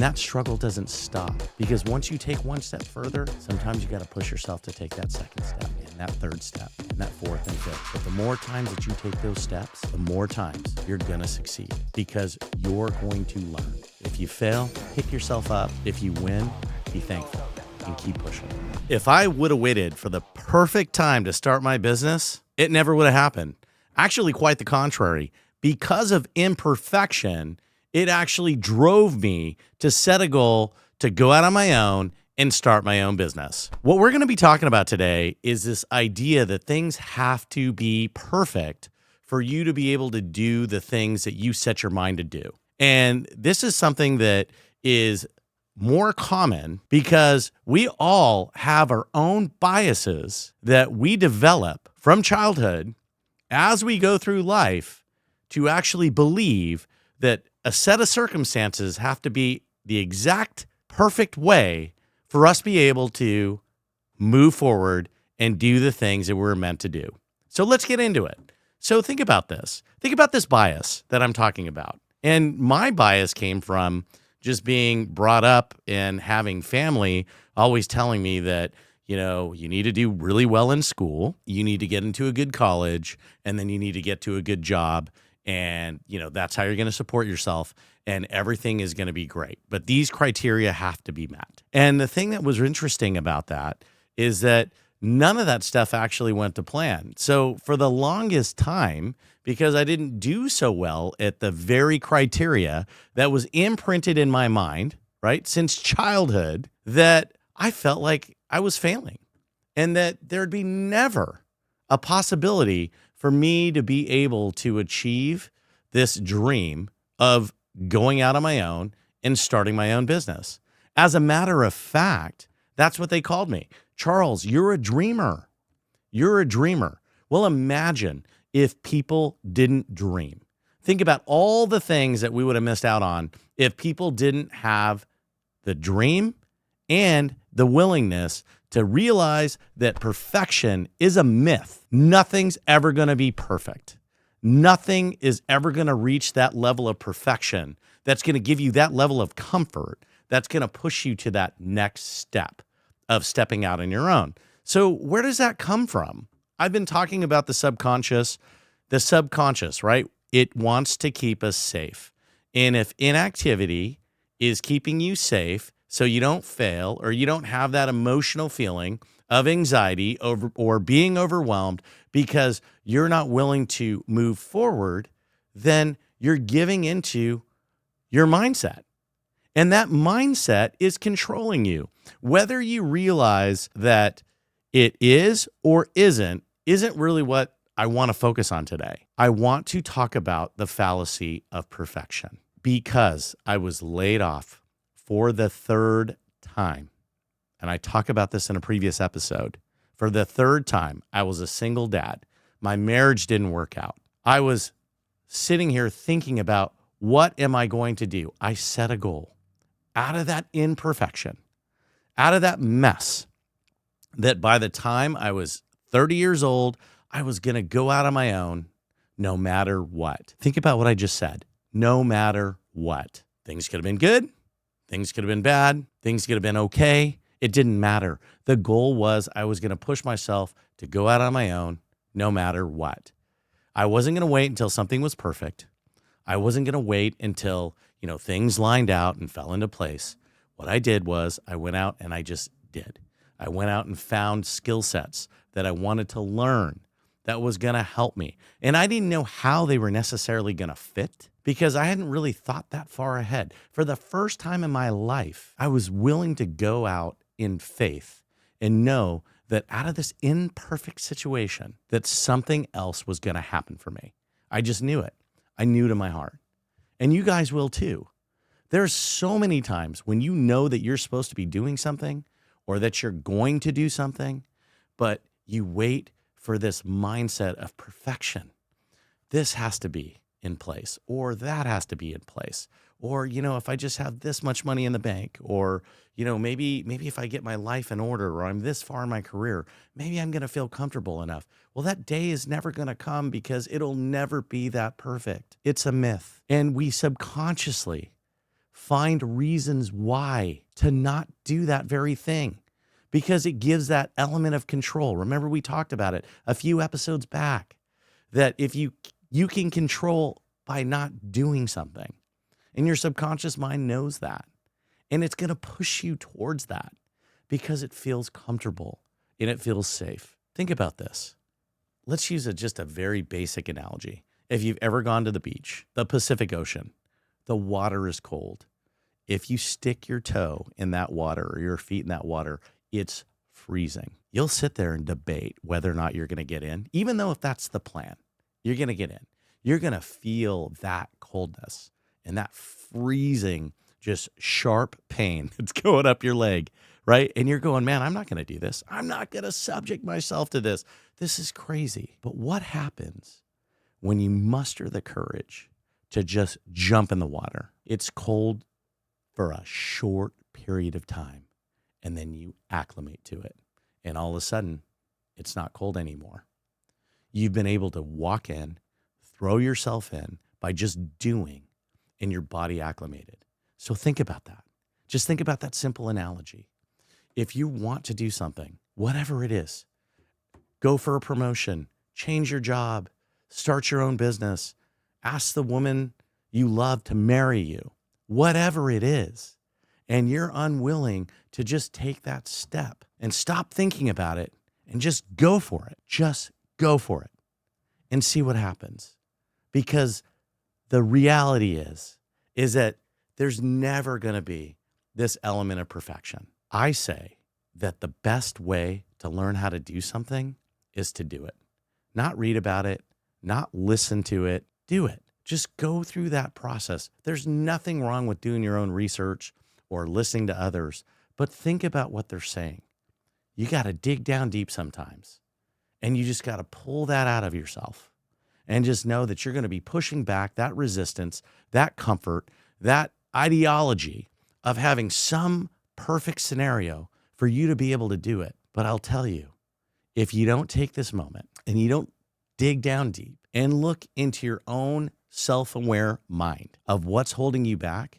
That struggle doesn't stop because once you take one step further, sometimes you got to push yourself to take that second step and that third step and that fourth and fifth. But the more times that you take those steps, the more times you're going to succeed because you're going to learn. If you fail, pick yourself up. If you win, be thankful and keep pushing. If I would have waited for the perfect time to start my business, it never would have happened. Actually, quite the contrary. Because of imperfection, it actually drove me to set a goal to go out on my own and start my own business. What we're going to be talking about today is this idea that things have to be perfect for you to be able to do the things that you set your mind to do. And this is something that is more common because we all have our own biases that we develop from childhood as we go through life to actually believe that a set of circumstances have to be the exact perfect way for us to be able to move forward and do the things that we're meant to do. So let's get into it. So think about this. Think about this bias that I'm talking about. And my bias came from just being brought up and having family always telling me that, you need to do really well in school, you need to get into a good college, and then you need to get to a good job. And, that's how you're going to support yourself and everything is going to be great. But these criteria have to be met. And the thing that was interesting about that is that none of that stuff actually went to plan. So for the longest time, because I didn't do so well at the very criteria that was imprinted in my mind, right, since childhood, that I felt like I was failing and that there'd be never a possibility for me to be able to achieve this dream of going out on my own and starting my own business. As a matter of fact, that's what they called me. Charles, you're a dreamer. You're a dreamer. Well, imagine if people didn't dream. Think about all the things that we would have missed out on if people didn't have the dream and the willingness to realize that perfection is a myth. Nothing's ever going to be perfect. Nothing is ever going to reach that level of perfection that's going to give you that level of comfort that's going to push you to that next step of stepping out on your own. So where does that come from? I've been talking about the subconscious, right? It wants to keep us safe. And if inactivity is keeping you safe so you don't fail or you don't have that emotional feeling of anxiety or being overwhelmed because you're not willing to move forward, then you're giving into your mindset. And that mindset is controlling you. Whether you realize that it is or isn't really what I want to focus on today. I want to talk about the fallacy of perfection because I was laid off for the third time. And I talk about this in a previous episode. For the third time, I was a single dad. My marriage didn't work out. I was sitting here thinking about what am I going to do? I set a goal out of that imperfection, out of that mess, that by the time I was 30 years old, I was going to go out on my own no matter what. Think about what I just said. No matter what. Things could have been good. Things could have been bad. Things could have been okay. It didn't matter. The goal was I was going to push myself to go out on my own no matter what. I wasn't going to wait until something was perfect. I wasn't going to wait until, things lined out and fell into place. What I did was I went out and I just did. I went out and found skill sets that I wanted to learn that was going to help me. And I didn't know how they were necessarily going to fit because I hadn't really thought that far ahead. For the first time in my life, I was willing to go out in faith and know that out of this imperfect situation, that something else was going to happen for me. I just knew it. I knew it in my heart. And you guys will too. There's so many times when you know that you're supposed to be doing something or that you're going to do something, but you wait for this mindset of perfection. This has to be in place, or that has to be in place. Or, if I just have this much money in the bank, or, maybe if I get my life in order, or I'm this far in my career, maybe I'm going to feel comfortable enough. Well, that day is never going to come because it'll never be that perfect. It's a myth. And we subconsciously Find reasons why to not do that very thing, because it gives that element of control. Remember, we talked about it a few episodes back, that if you can control by not doing something, and your subconscious mind knows that, and it's going to push you towards that because it feels comfortable and it feels safe. Think about this. Let's use just a very basic analogy. If you've ever gone to the beach, the Pacific Ocean, the water is cold. If you stick your toe in that water or your feet in that water, it's freezing. You'll sit there and debate whether or not you're going to get in, even though if that's the plan, you're going to get in. You're going to feel that coldness and that freezing, just sharp pain that's going up your leg, right? And you're going, man, I'm not going to do this. I'm not going to subject myself to this. This is crazy. But what happens when you muster the courage to just jump in the water? It's cold for a short period of time, and then you acclimate to it. And all of a sudden, it's not cold anymore. You've been able to walk in, throw yourself in by just doing, and your body acclimated. So think about that. Just think about that simple analogy. If you want to do something, whatever it is, go for a promotion, change your job, start your own business, ask the woman you love to marry you, whatever it is, and you're unwilling to just take that step and stop thinking about it and just go for it. Just go for it and see what happens. Because the reality is that there's never going to be this element of perfection. I say that the best way to learn how to do something is to do it. Not read about it, not listen to it, do it. Just go through that process. There's nothing wrong with doing your own research or listening to others, but think about what they're saying. You got to dig down deep sometimes, and you just got to pull that out of yourself and just know that you're going to be pushing back that resistance, that comfort, that ideology of having some perfect scenario for you to be able to do it. But I'll tell you, if you don't take this moment and you don't dig down deep and look into your own self-aware mind of what's holding you back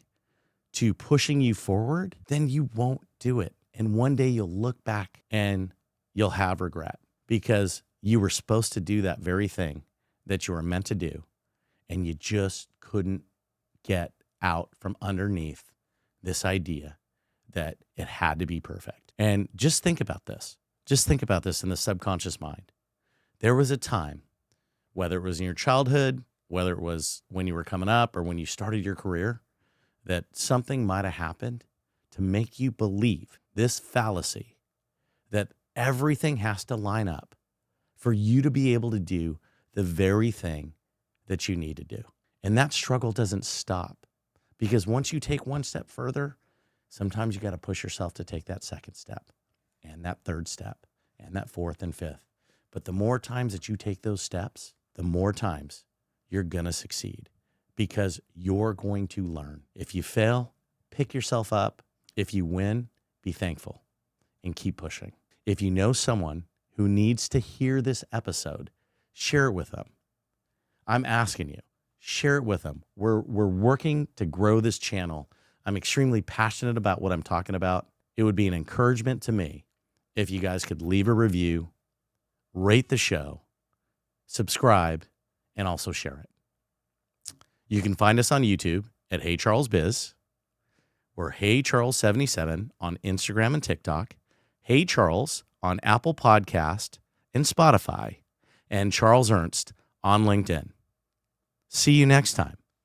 to pushing you forward, then you won't do it. And one day you'll look back and you'll have regret because you were supposed to do that very thing that you were meant to do, and you just couldn't get out from underneath this idea that it had to be perfect. And just think about this. Just think about this in the subconscious mind. There was a time, whether it was in your childhood, whether it was when you were coming up or when you started your career, that something might have happened to make you believe this fallacy that everything has to line up for you to be able to do the very thing that you need to do. And that struggle doesn't stop, because once you take one step further, sometimes you got to push yourself to take that second step and that third step and that fourth and fifth. But the more times that you take those steps, the more times you're going to succeed, because you're going to learn. If you fail, pick yourself up. If you win, be thankful and keep pushing. If you know someone who needs to hear this episode, share it with them. I'm asking you, share it with them. We're working to grow this channel. I'm extremely passionate about what I'm talking about. It would be an encouragement to me if you guys could leave a review, rate the show, subscribe, and also share it. You can find us on YouTube at Hey Charles Biz. We're Hey Charles 77 on Instagram and TikTok. Hey Charles on Apple Podcast and Spotify. And Charles Ernst on LinkedIn. See you next time.